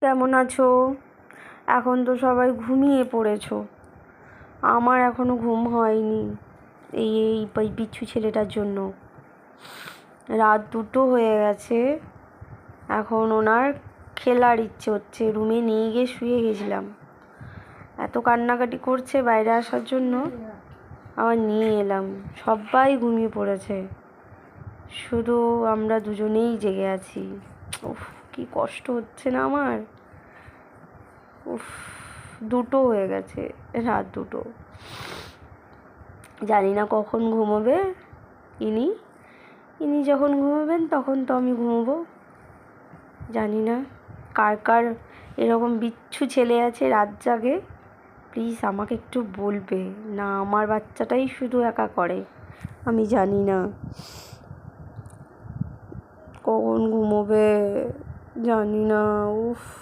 কেমন আছো? এখন তো সবাই ঘুমিয়ে পড়েছো, আমার এখনো ঘুম হয়নি এই বিচ্ছু ছেলেটার জন্য। রাত 2টো হয়ে গেছে, এখন ওনার খেলার ইচ্ছে হচ্ছে। রুমে নিয়ে গিয়ে শুয়ে গেছিলাম, এত কান্নাকাটি করছে বাইরে আসার জন্য, আবার নিয়ে এলাম। সবাই ঘুমিয়ে পড়েছে, শুধু আমরা দুজনেই জেগে আছি। উফ, কি কষ্ট হচ্ছে না আমার। উফ, 2টো হয়ে গেছে, রাত 2টো। জানি না কখন ঘুমোবে ইনি যখন ঘুমোবেন তখন তো আমি ঘুমোবো। জানি না কার কার এরকম বিচ্ছু ছেলে আছে রাত জাগে, প্লিজ আমাকে একটু বলবে। না আমার বাচ্চাটাই শুধু একা করে, আমি জানি না কখন ঘুমোবে, জানি না। উফ।